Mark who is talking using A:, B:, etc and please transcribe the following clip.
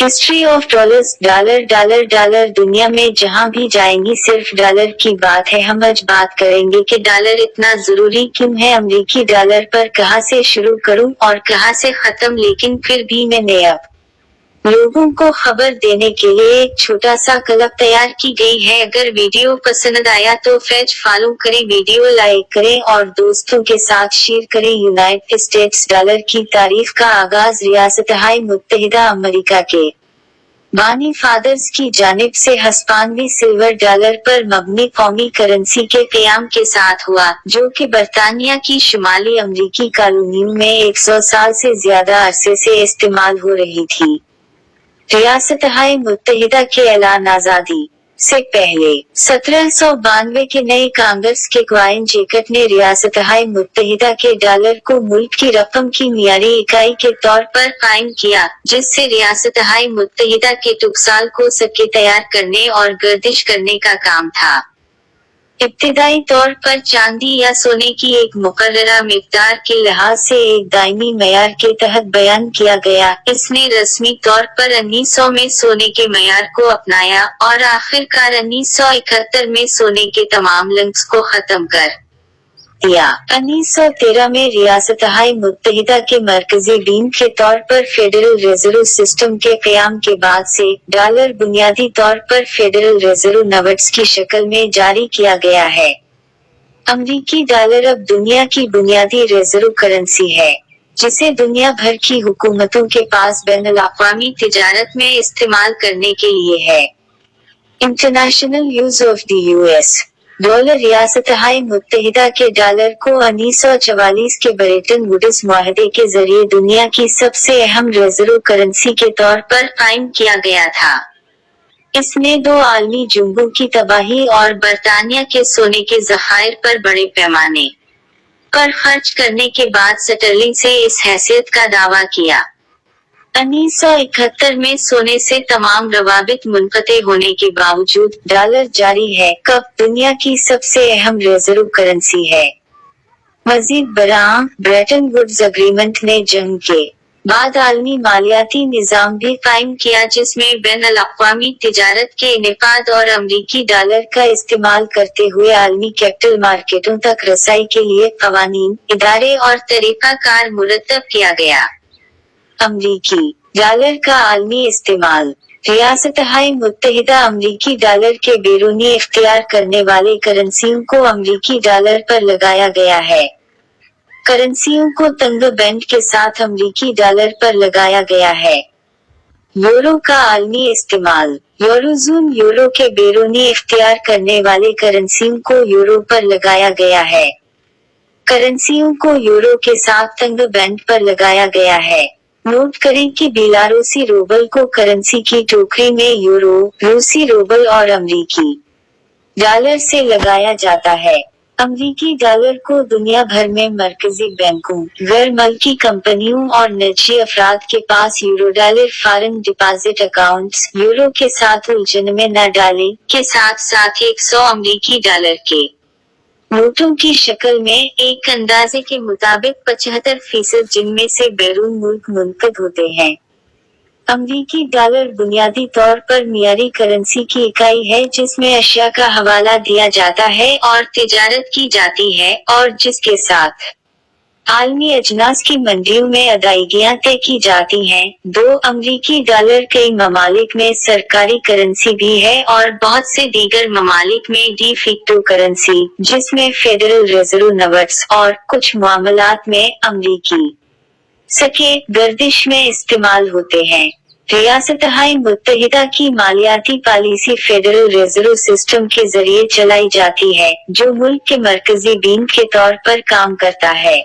A: History of dollars. Dollar dollar dollar दुनिया में जहाँ भी जाएंगी सिर्फ डॉलर की बात है। हम आज बात करेंगे कि डॉलर इतना जरूरी क्यों है। अमेरिकी डॉलर पर कहाँ से शुरू करूँ और कहाँ से खत्म, लेकिन फिर भी मैंने अब लोगों को खबर देने के लिए एक छोटा सा क्लब तैयार की गई है। अगर वीडियो पसंद आया तो फेज फॉलो करें, वीडियो लाइक करें और दोस्तों के साथ शेयर करें। यूनाइटेड स्टेट्स डॉलर की तारीफ का आगाज रियासत-ए मुत्तहिदा अमेरिका के बानी फादर्स की जानिब से हस्पानवी सिल्वर डॉलर पर मबनी कौमी करेंसी के क़याम के साथ हुआ, जो कि बरतानिया की शुमाली अमरीकी कॉलोनियों में 100 साल से ज्यादा अरसे से इस्तेमाल हो रही थी। रियासत-ए मुत्तहिदा के ऐलान आजादी से पहले 1792 के नए कांग्रेस के क्वाइन जैकट ने रियासत-ए मुत्तहिदा के डॉलर को मुल्क की रकम की मियारी इकाई के तौर पर कायम किया, जिससे रियासत-ए मुत्तहिदा के टुकसाल को सिक्के तैयार करने और गर्दिश करने का काम था। इब्तिदाई तौर पर चांदी या सोने की एक मुकर्ररा मिक़दार के लिहाज से एक दायमी मयार के तहत बयान किया गया। इसने रस्मी तौर पर 1900 में सोने के मयार को अपनाया और आखिरकार 1971 में सोने के तमाम लिंक्स को खत्म कर दिया। 1913 में रियासत-ए मुत्तहिदा के मरकजी बैंक के तौर पर फेडरल रिजर्व सिस्टम के क़याम के बाद से डॉलर बुनियादी तौर पर फेडरल रिजर्व नोट्स की शक्ल में जारी किया गया है। अमरीकी डॉलर अब दुनिया की बुनियादी रिजर्व करेंसी है, जिसे दुनिया भर की हुकूमतों के पास बैनुल-अक़वामी तिजारत में इस्तेमाल करने के लिए है। International use of the US dollar. रियासत-ए मुत्तहिदा के डॉलर को 1944 के ब्रेटन वुड्स मुआहदे के जरिए दुनिया की सबसे अहम रिजर्व करेंसी के तौर पर कायम किया गया था। इसने दो आलमी जंगों की तबाही और बरतानिया के सोने के ज़खायर पर बड़े पैमाने पर खर्च करने के बाद स्टर्लिंग से इस हैसियत का दावा किया। 1971 में सोने से तमाम रवाबित मुनक़ते होने के बावजूद डॉलर जारी है कब दुनिया की सबसे अहम रिजर्व करेंसी है। मजीद बरां, ब्रेटन वुड्स एग्रीमेंट ने जंग के बाद आलमी मालियाती निज़ाम भी कायम किया, जिसमें बैनुल-अक़वामी तिजारत के इनेकाद और अमरीकी डॉलर का इस्तेमाल करते हुए आलमी कैपिटल मार्केटों तक रसाई के लिए क़वानीन, इदारे और तरीक़ाकार मुरतब किया गया। अमरीकी डॉलर का आलमी इस्तेमाल। रियासत-ए मुत्तहिदा अमरीकी डॉलर के बैरूनी इख्तियार करने वाले करेंसियों को अमरीकी डॉलर पर लगाया गया है। करेंसियों को तंग बैंड के साथ अमरीकी डॉलर पर लगाया गया है। यूरो का आलमी इस्तेमाल। यूरोज़ोन यूरो के बैरूनी इख्तियार करने वाले करेंसियों को यूरो पर लगाया गया है। करेंसियों को यूरो के साथ तंग बैंड पर लगाया गया है। नोट करें कि बेलारूसी रूबल को करेंसी की टोकरी में यूरो, रूसी रूबल और अमरीकी डॉलर से लगाया जाता है। अमरीकी डॉलर को दुनिया भर में मरकजी बैंकों, गैर मुल्की कंपनियों और निजी अफराद के पास euro dollar foreign deposit accounts euro के साथ उलझन में न डालें के साथ साथ 100 अमरीकी डॉलर के नोटों की शक्ल में एक अंदाजे के मुताबिक 75% जिनमें से बैरून मुल्क मुनक़द होते हैं। अमरीकी डॉलर बुनियादी तौर पर मियारी करेंसी की इकाई है, जिसमें अशिया का हवाला दिया जाता है और तिजारत की जाती है और जिसके साथ आलमी अजनास की मंडियों में अदायगियां तय की जाती हैं। दो अमरीकी डॉलर कई ममालिक में सरकारी करेंसी भी है और बहुत से दीगर ममालिक में डी फैक्टो करेंसी, जिसमें फेडरल रिजर्व नोट्स और कुछ मामलात में अमरीकी सिक्के गर्दिश में इस्तेमाल होते हैं। रियासत-ए मुत्तहिदा की मालियाती पॉलिसी फेडरल रिजर्व सिस्टम के जरिए चलाई जाती है, जो मुल्क के मरकजी बैंक के तौर पर काम करता है।